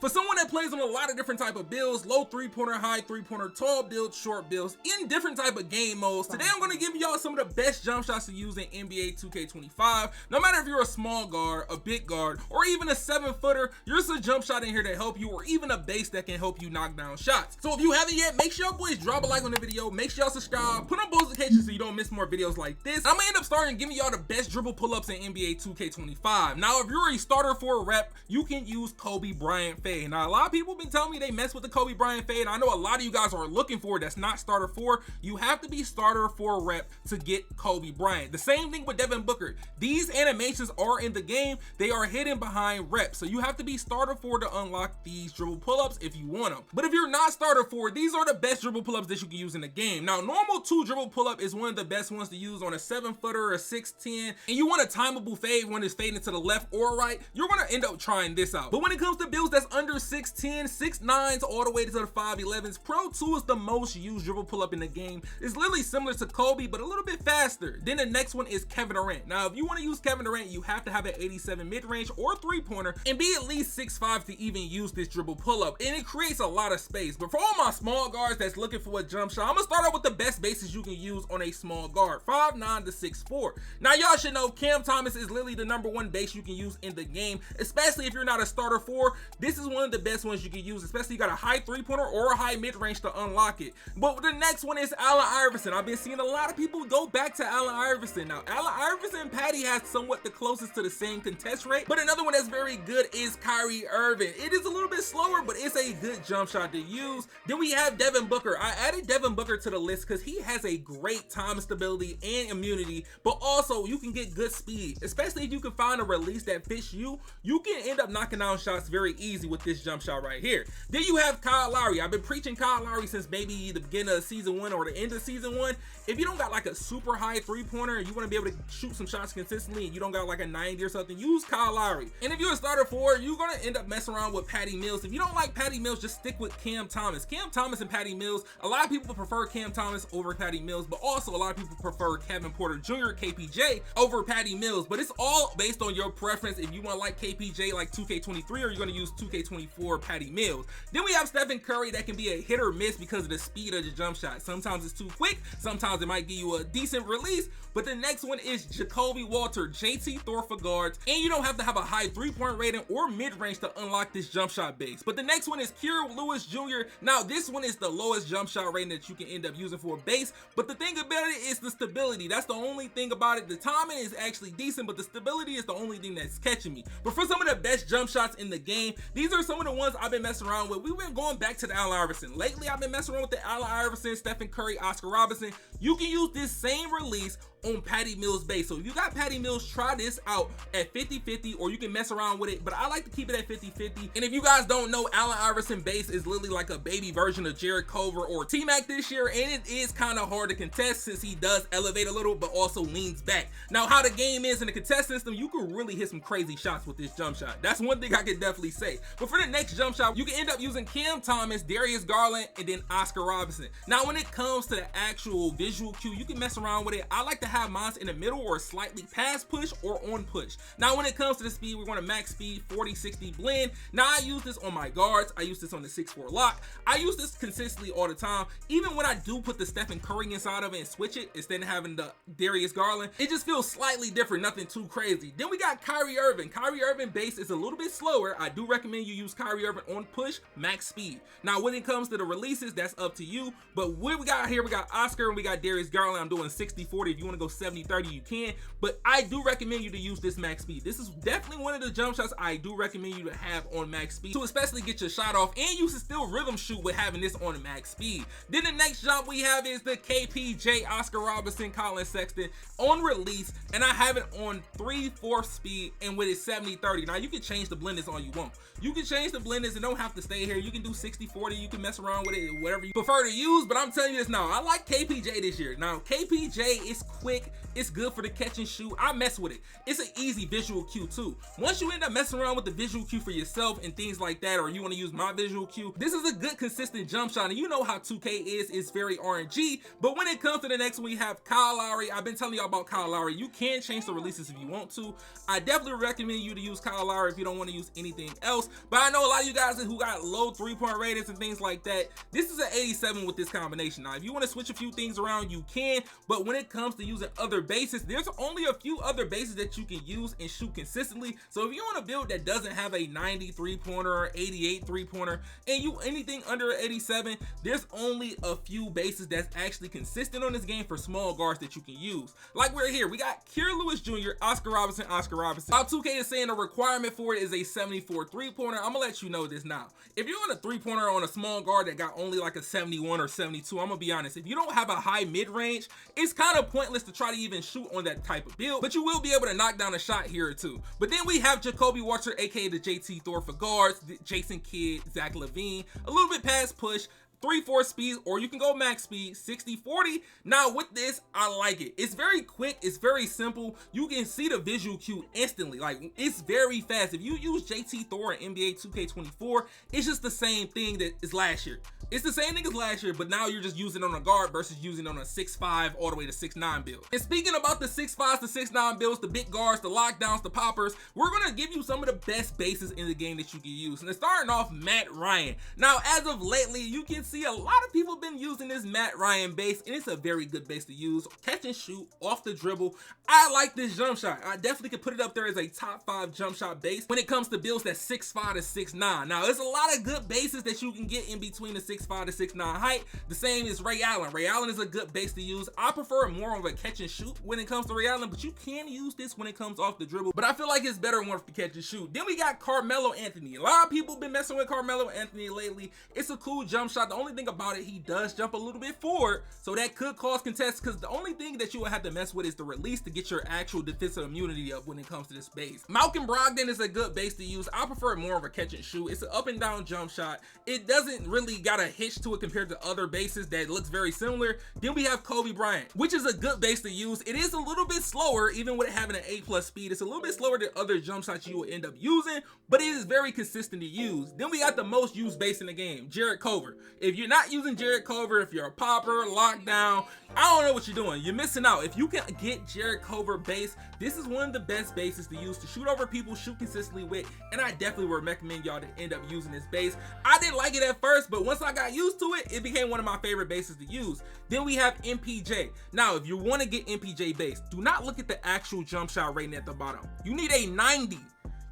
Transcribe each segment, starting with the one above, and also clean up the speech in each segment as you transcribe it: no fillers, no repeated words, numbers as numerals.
For someone that plays on a lot of different type of builds, low three-pointer, high three-pointer, tall builds, short builds, in different type of game modes, today I'm gonna give y'all some of the best jump shots to use in NBA 2K25. No matter if you're a small guard, a big guard, or even a 7-footer, there's a jump shot in here to help you, or even a base that can help you knock down shots. So if you haven't yet, make sure y'all boys drop a like on the video, make sure y'all subscribe, put on notifications so you don't miss more videos like this. I'm gonna end up starting giving y'all the best dribble pull-ups in NBA 2K25. Now, if you're a starter for a rep, you can use Kobe Bryant fade. Now, a lot of people have been telling me they mess with the Kobe Bryant fade. I know a lot of you guys are looking for it. That's not starter for. You have to be starter for a rep to get Kobe Bryant. The same thing with Devin Booker. These animations are in the game. They are hidden behind reps. So you have to be starter for to unlock these dribble pull-ups if you want them. But if you're not starter for, these are the best dribble pull-ups that you can use in the game. Now, normal 2 dribble pull-up is one of the best ones to use on a 7-footer or a 6'10", and you want a timeable fade when it's fading to the left or right, you're gonna end up trying this out. But when it comes to builds that's under 6'10", 6'9", all the way to the 5'11s, Pro 2 is the most used dribble pull-up in the game. It's literally similar to Kobe, but a little bit faster. Then the next one is Kevin Durant. Now, if you want to use Kevin Durant, you have to have an 87 mid-range or 3-pointer and be at least 6'5" to even use this dribble pull-up, and it creates a lot of space. But for all my small guards that's looking for a jump shot, I'm gonna start out with the best bases you can use on a small guard, 5'9" to 6'4". Now, y'all should know Cam Thomas is literally the #1 base you can use in the game, especially if you're not a starter for. This is one of the best ones you can use, especially if you got a high 3-pointer or a high mid-range to unlock it. But the next one is Allen Iverson. I've been seeing a lot of people go back to Allen Iverson. Now, Allen Iverson and Patty has somewhat the closest to the same contest rate, but another one that's very good is Kyrie Irving. It is a little bit slower, but it's a good jump shot to use. Then we have Devin Booker. I added Devin Booker to the list because he has a great time stability and immunity, but also you can get good speed, especially if you can find a release that fits you. You can end up knocking down shots very easy with this jump shot right here. Then you have Kyle Lowry. I've been preaching Kyle Lowry since maybe the beginning of season 1 or the end of season 1. If you don't got like a super high 3-pointer and you want to be able to shoot some shots consistently and you don't got like a 90 or something, use Kyle Lowry. And if you're a starter for, you're gonna end up messing around with Patty Mills. If you don't like Patty Mills, just stick with Cam Thomas. Cam Thomas and Patty Mills, a lot of people prefer Cam Thomas over Patty Mills, but also a lot of people prefer Kevin Porter Jr., KPJ, over Patty Mills. But it's all based on your preference. If you want to like KPJ like 2K23, or you're going to use 2K24 Patty Mills. Then we have Stephen Curry that can be a hit or miss because of the speed of the jump shot. Sometimes it's too quick, sometimes it might give you a decent release. But the next one is Jacoby Walter, JT Thor for guards, and you don't have to have a high 3-point rating or mid-range to unlock this jump shot base. But the next one is Kira Lewis Jr. Now, this one is the lowest jump shot rating that you can end up using for a base, but the thing about it is the stability. That's the only thing about it. The timing is actually decent, but the stability is the only thing that's catching me. But for some of the best jump shots in the game, these are some of the ones I've been messing around with. We've been going back to the Allen Iverson. Lately, I've been messing around with the Allen Iverson, Stephen Curry, Oscar Robertson. You can use this same release on Patty Mills base. So if you got Patty Mills, try this out at 50-50, or you can mess around with it, but I like to keep it at 50-50. And if you guys don't know, Allen Iverson base is literally like a baby version of Jared Culver or T-Mac this year, and it is kind of hard to contest since he does elevate a little but also leans back. Now, how the game is in the contest system, you can really hit some crazy shots with this jump shot. That's one thing I can definitely say. But for the next jump shot, you can end up using Cam Thomas, Darius Garland, and then Oscar Robertson. Now, when it comes to the actual visual cue, you can mess around with it. I like to have mine in the middle or slightly past push or on push. Now, when it comes to the speed, we want a max speed 40-60 blend. Now, I use this on my guards. I use this on the 6'4 lock. I use this consistently all the time. Even when I do put the Stephen Curry inside of it and switch it instead of having the Darius Garland, it just feels slightly different, nothing too crazy. Then we got Kyrie Irving. Kyrie Irving base is a little bit slower. I do recommend you use Kyrie Irving on push, max speed. Now, when it comes to the releases, that's up to you. But what we got here, we got Oscar and we got Darius Garland. I'm doing 60-40. If you want to go 70-30, you can, but I do recommend you to use this max speed. This is definitely one of the jump shots I do recommend you to have on max speed to especially get your shot off, and you can still rhythm shoot with having this on max speed. Then the next jump we have is the KPJ, Oscar Robertson, Colin Sexton on release, and I have it on 3/4 speed and with it 70-30. Now, you can change the blenders all you want. You can change the blenders and don't have to stay here. You can do 60-40. You can mess around with it, whatever you prefer to use, but I'm telling you this now, I like KPJ this year. Now, KPJ is quick, it's good for the catch and shoot. I mess with it. It's an easy visual cue too. Once you end up messing around with the visual cue for yourself and things like that, or you want to use my visual cue, this is a good consistent jump shot. And you know how 2K is, it's very RNG. But when it comes to the next one, we have Kyle Lowry. I've been telling y'all about Kyle Lowry. You can change the releases if you want to. I definitely recommend you to use Kyle Lowry if you don't want to use anything else. But I know a lot of you guys who got low 3-point ratings and things like that, this is an 87 with this combination. Now, if you want to switch a few things around, you can. But when it comes to using other bases, there's only a few other bases that you can use and shoot consistently. So if you want a build that doesn't have a 90 3-pointer or 88 3-pointer and you anything under 87, there's only a few bases that's actually consistent on this game for small guards that you can use. Like we're here, we got Kira Lewis Jr., Oscar Robertson. While 2K is saying the requirement for it is a 74 3-pointer, I'm gonna let you know this now. If you're on a 3-pointer on a small guard that got only like a 71 or 72, I'm gonna be honest, if you don't have a high mid-range, it's kind of pointless to try to even shoot on that type of build, but you will be able to knock down a shot here or two. But then we have Jacoby Watcher, aka the JT Thor for guards, Jason Kidd, Zach LaVine, a little bit past push, 3-4 speed, or you can go max speed, 60-40. Now with this, I like it. It's very quick, it's very simple. You can see the visual cue instantly. Like, it's very fast. If you use JT Thor in NBA 2K24, it's just the same thing that is last year. It's the same thing as last year, but now you're just using it on a guard versus using it on a 6'5" all the way to 6'9" build. And speaking about the 6'5" to 6'9" builds, the big guards, the lockdowns, the poppers, we're gonna give you some of the best bases in the game that you can use. And it's starting off Matt Ryan. Now, as of lately, you can see a lot of people have been using this Matt Ryan base, and it's a very good base to use. Catch and shoot, off the dribble. I like this jump shot. I definitely could put it up there as a top 5 jump shot base when it comes to builds that's 6'5" to 6'9". Now, there's a lot of good bases that you can get in between the 6'5" to 6'9" height. The same as Ray Allen. Ray Allen is a good base to use. I prefer more of a catch and shoot when it comes to Ray Allen, but you can use this when it comes off the dribble. But I feel like it's better one for catch and shoot. Then we got Carmelo Anthony. A lot of people have been messing with Carmelo Anthony lately. It's a cool jump shot. The only thing about it, he does jump a little bit forward, so that could cause contests, because the only thing that you will have to mess with is the release to get your actual defensive immunity up when it comes to this base. Malcolm Brogdon is a good base to use. I prefer more of a catch and shoot. It's an up and down jump shot. It doesn't really got a hitch to it compared to other bases that looks very similar. Then we have Kobe Bryant, which is a good base to use. It is a little bit slower, even with it having an A+ speed. It's a little bit slower than other jump shots you will end up using, but it is very consistent to use. Then we got the most used base in the game, Jarrett Culver. If you're not using Jarrett Culver, if you're a popper, lockdown, I don't know what you're doing. You're missing out. If you can get Jarrett Culver base, this is one of the best bases to use to shoot over people, shoot consistently with, and I definitely would recommend y'all to end up using this base. I didn't like it at first, but once I got used to it, it became one of my favorite bases to use. Then we have MPJ. Now, if you want to get MPJ base, do not look at the actual jump shot rating at the bottom. You need a 90.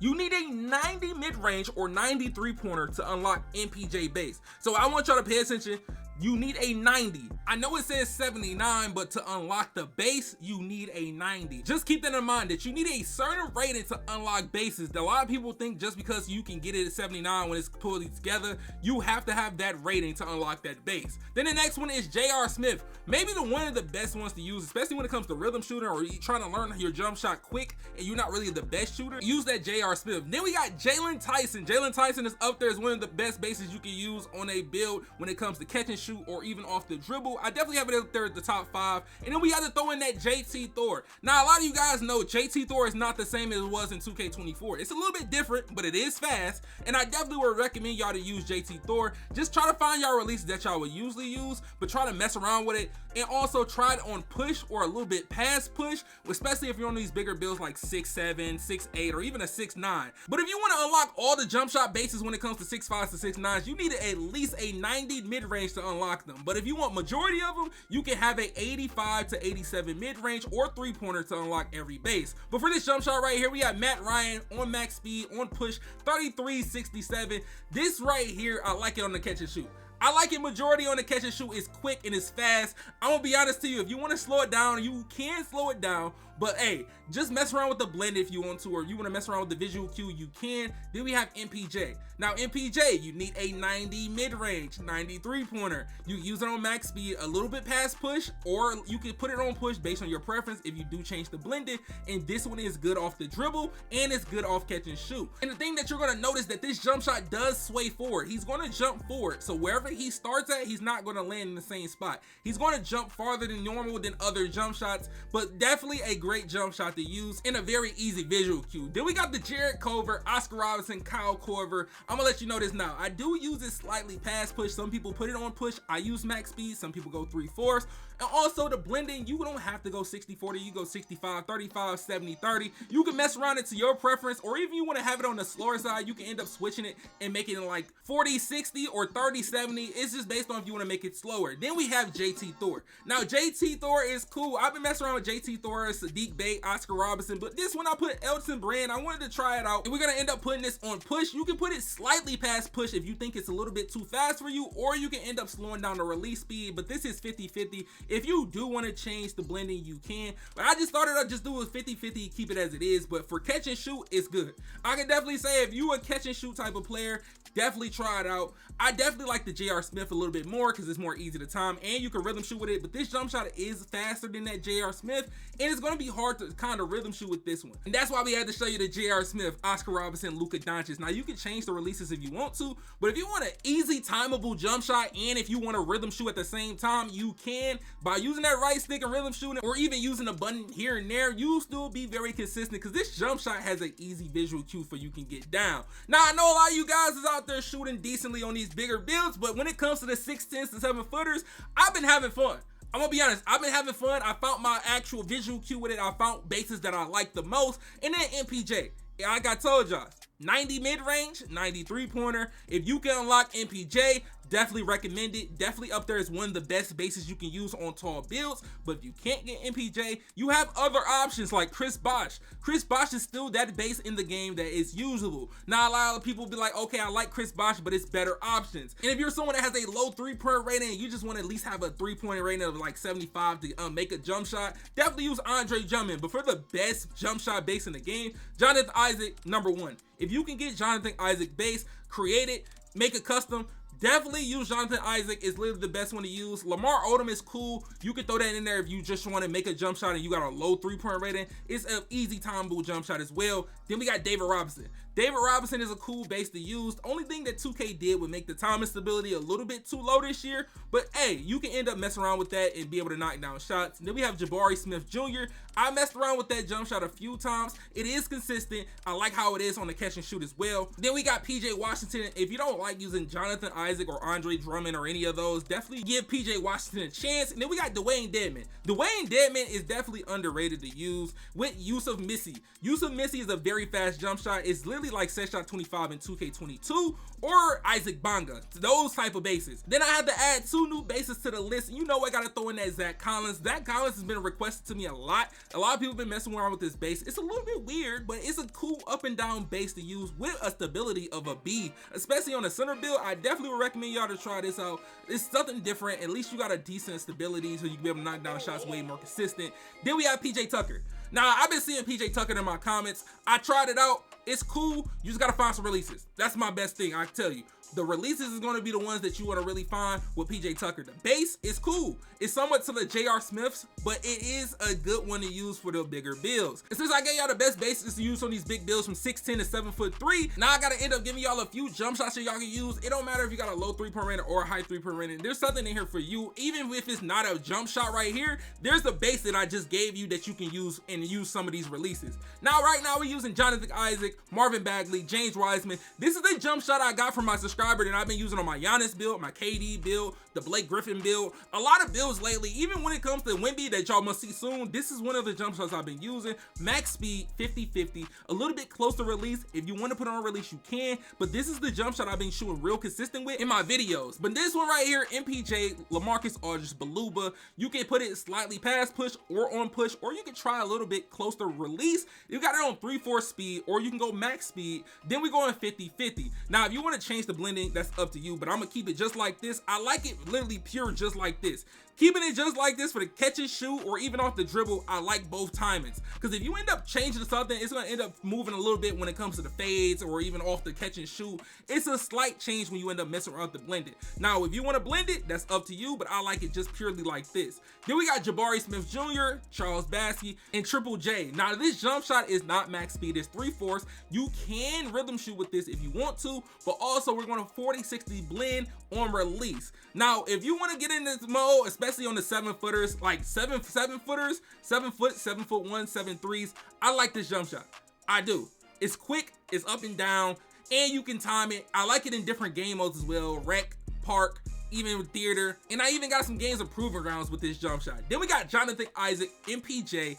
You need a 90 mid-range or 90 3-pointer to unlock MPJ base. So I want y'all to pay attention. You need a 90. I know it says 79, but to unlock the base, you need a 90. Just keep that in mind, that you need a certain rating to unlock bases. A lot of people think just because you can get it at 79 when it's pulled together, you have to have that rating to unlock that base. Then the next one is J.R. Smith. Maybe one of the best ones to use, especially when it comes to rhythm shooting, or you're trying to learn your jump shot quick and you're not really the best shooter, use that J.R. Smith. Then we got Jalen Tyson. Jalen Tyson is up there as one of the best bases you can use on a build when it comes to catch and shoot or even off the dribble. I definitely have it up there at the top 5. And then we have to throw in that JT Thor. Now, a lot of you guys know JT Thor is not the same as it was in 2K24. It's a little bit different, but it is fast. And I definitely would recommend y'all to use JT Thor. Just try to find y'all releases that y'all would usually use, but try to mess around with it. And also try it on push or a little bit past push, especially if you're on these bigger builds like 6'7", 6'8", or even a 6'9". But if you want to unlock all the jump shot bases when it comes to 6'5" to 6'9", you need at least a 90 mid-range to unlock them. But if you want majority of them, you can have a 85 to 87 mid-range or 3-pointer to unlock every base. But for this jump shot right here, we have Matt Ryan on max speed, on push, 33.67. This right here, I like it on the catch and shoot. I like it majority on the catch and shoot. It's quick and it's fast. I'm gonna be honest to you, if you want to slow it down, you can slow it down, But hey, just mess around with the blend if you want to, or you want to mess around with the visual cue, you can. Then we have MPJ. Now MPJ, you need a 90 mid-range, 93 pointer. You use it on max speed, a little bit past push, or you can put it on push based on your preference if you do change the blended. And this one is good off the dribble, and it's good off catch and shoot. And the thing that you're gonna notice that this jump shot does sway forward. He's gonna jump forward, so wherever he starts at, he's not gonna land in the same spot. He's gonna jump farther than normal than other jump shots, but definitely a great jump shot to use and a very easy visual cue. Then we got the Jared Culver, Oscar Robinson, Kyle Korver. I'm gonna let you know this now. I do use it slightly past push. Some people put it on push. I use max speed. Some people go 3/4. And also the blending, you don't have to go 60/40. You go 65/35, 70/30. You can mess around it to your preference, or even you want to have it on the slower side, you can end up switching it and making it like 40/60 or 30/70. It's just based on if you want to make it slower. Then we have JT Thor. Now JT Thor is cool. I've been messing around with JT Thor, Sadiq Bey, Oscar Robinson, but this one I put Elton Brand. I wanted to try it out, and we're gonna end up putting this on push. You can put it slightly past push if you think it's a little bit too fast for you, or you can end up slowing down the release speed, but this is 50/50. If you do want to change the blending, you can, but I just started up just doing 50/50, keep it as it is. But for catch and shoot, it's good. I can definitely say if you a catch and shoot type of player, definitely try it out. I definitely like the J.R. Smith a little bit more because it's more easy to time and you can rhythm shoot with it, but this jump shot is faster than that J.R. Smith, and it's going to be hard to kind of rhythm shoot with this one. And that's why we had to show you the J.R. Smith, Oscar Robinson, Luka Doncic. Now you can change the releases if you want to, but if you want an easy timeable jump shot and if you want to rhythm shoot at the same time, you can. By using that right stick and rhythm shooting, or even using a button here and there, you'll still be very consistent because this jump shot has an easy visual cue for you can get down. Now I know a lot of you guys is out there shooting decently on these bigger builds, but when it comes to the 6'10s to 7-footers, I've been having fun. I'm gonna be honest, I've been having fun. I found my actual visual cue with it. I found bases that I like the most. And then MPJ, like I told y'all, 90 mid-range, 93 pointer. If you can unlock MPJ, definitely recommend it. Definitely up there is one of the best bases you can use on tall builds. But if you can't get MPJ, you have other options like Chris Bosh. Chris Bosh is still that base in the game that is usable. Now a lot of people be like, okay, I like Chris Bosh, but it's better options. And if you're someone that has a low 3-point rating and you just want to at least have a 3-point rating of like 75 to make a jump shot, definitely use Andre Drummond. But for the best jump shot base in the game, Jonathan Isaac, #1. If you can get Jonathan Isaac base, create it, make a custom, definitely use Jonathan Isaac. Is literally the best one to use. Lamar Odom is cool. You can throw that in there if you just want to make a jump shot and you got a low 3-point rating. It's an easy timeable jump shot as well. Then we got David Robinson. David Robinson is a cool base to use. The only thing that 2K did would make the timing stability a little bit too low this year, but hey, you can end up messing around with that and be able to knock down shots. And then we have Jabari Smith Jr. I messed around with that jump shot a few times. It is consistent. I like how it is on the catch and shoot as well. Then we got PJ Washington. If you don't like using Jonathan Isaac or Andre Drummond or any of those, definitely give PJ Washington a chance. And then we got Dwayne Dedman. Dwayne Dedman is definitely underrated to use with Yusuf Missy. Yusuf Missy is a very fast jump shot. It's literally like set shot 25 in 2K22 or Isaac Bonga, those type of bases. Then I had to add 2 new bases to the list. And you know I gotta throw in that Zach Collins. Zach Collins has been requested to me a lot. A lot of people have been messing around with this base. It's a little bit weird, but it's a cool up and down base to use with a stability of a B, especially on a center build. I definitely would recommend y'all to try this out. It's something different. At least you got a decent stability so you can be able to knock down shots way more consistent. Then we have PJ Tucker. Now, I've been seeing PJ Tucker in my comments. I tried it out. It's cool. You just got to find some releases. That's my best thing, I tell you. The releases is going to be the ones that you want to really find with PJ Tucker. The base is cool. It's somewhat to the J.R. Smiths, but it is a good one to use for the bigger builds. And since I gave y'all the best bases to use on these big builds from 6'10 to 7'3", now I got to end up giving y'all a few jump shots that y'all can use. It don't matter if you got a low 3-point rating or a high 3-point rating. There's something in here for you. Even if it's not a jump shot right here, there's the base that I just gave you that you can use and use some of these releases. Now, right now, we're using Jonathan Isaac, Marvin Bagley, James Wiseman. This is the jump shot I got from my subscriber that I've been using on my Giannis build, my KD build, the Blake Griffin build, a lot of builds lately. Even when it comes to Wemby that y'all must see soon, this is one of the jump shots I've been using. Max speed, 50-50, a little bit close to release. If you want to put on a release, you can, but this is the jump shot I've been shooting real consistent with in my videos. But this one right here, MPJ, LaMarcus Aldridge, Baluba, you can put it slightly past push or on push, or you can try a little bit close to release. You got it on 3/4 speed, or you can go max speed. Then we go on 50-50. Now, if you want to change the blending, that's up to you, but I'm gonna keep it just like this. I like it literally pure just like this. Keeping it just like this for the catch and shoot or even off the dribble, I like both timings. Because if you end up changing something, it's going to end up moving a little bit when it comes to the fades or even off the catch and shoot. It's a slight change when you end up messing around with the blend it. Now, if you want to blend it, that's up to you, but I like it just purely like this. Then we got Jabari Smith Jr., Charles Bassey, and Triple J. Now, this jump shot is not max speed, it's 3/4. You can rhythm shoot with this if you want to, but also we're going to 40-60 blend on release. Now, if you want to get in this mode, especially on the 7-footers, like 7 footers, 7 foot, 7'1", 7'3", I like this jump shot. I do. It's quick, it's up and down, and you can time it. I like it in different game modes as well, rec, park, even with theater, and I even got some games of proving grounds with this jump shot. Then we got Jonathan Isaac, MPJ,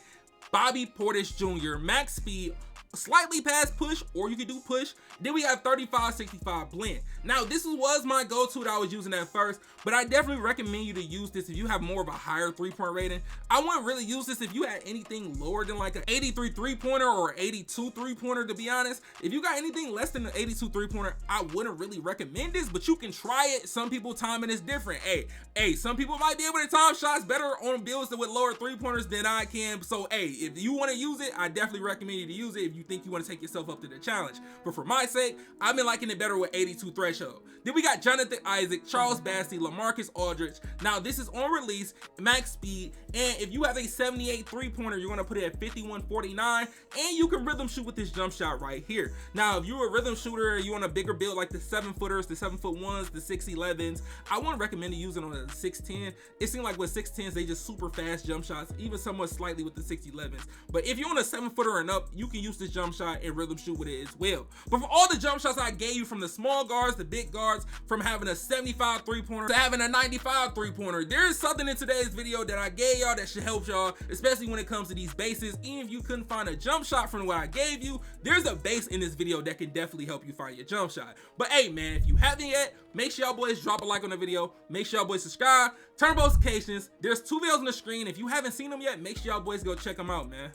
Bobby Portis Jr., max speed, slightly past push, or you can do push. Then we have 35-65 blend. Now, this was my go-to that I was using at first, but I definitely recommend you to use this if you have more of a higher three-point rating. I wouldn't really use this if you had anything lower than like an 83 three-pointer or 82 three-pointer, to be honest. If you got anything less than an 82 three-pointer, I wouldn't really recommend this, but you can try it. Some people timing is different. Hey, some people might be able to time shots better on builds with lower three-pointers than I can. So, hey, if you want to use it, I definitely recommend you to use it if you think you want to take yourself up to the challenge. But for my sake, I've been liking it better with 82 threshold. Then we got Jonathan Isaac, Charles Bassey, LaMarcus Aldridge. Now, this is on release, max speed, and if you have a 78 three-pointer, you're going to put it at 51-49, and you can rhythm shoot with this jump shot right here. Now, if you're a rhythm shooter, you want a bigger build like the 7-footers, the 7'1", the 6'11", I wouldn't recommend you using on a 6'10". It seems like with 6'10", they just super fast jump shots, even somewhat slightly with the 6'11". But if you're on a 7-footer and up, you can use this jump shot and rhythm shoot with it as well. But for all the jump shots I gave you, from the small guards, the big guards, from having a 75 three-pointer to having a 95 three-pointer, there is something in today's video that I gave y'all that should help y'all, especially when it comes to these bases. Even if you couldn't find a jump shot from what I gave you, there's a base in this video that can definitely help you find your jump shot. But hey man, if you haven't yet, make sure y'all boys drop a like on the video, make sure y'all boys subscribe, turn on notifications. There's 2 videos on the screen. If you haven't seen them yet, make sure y'all boys go check them out, man.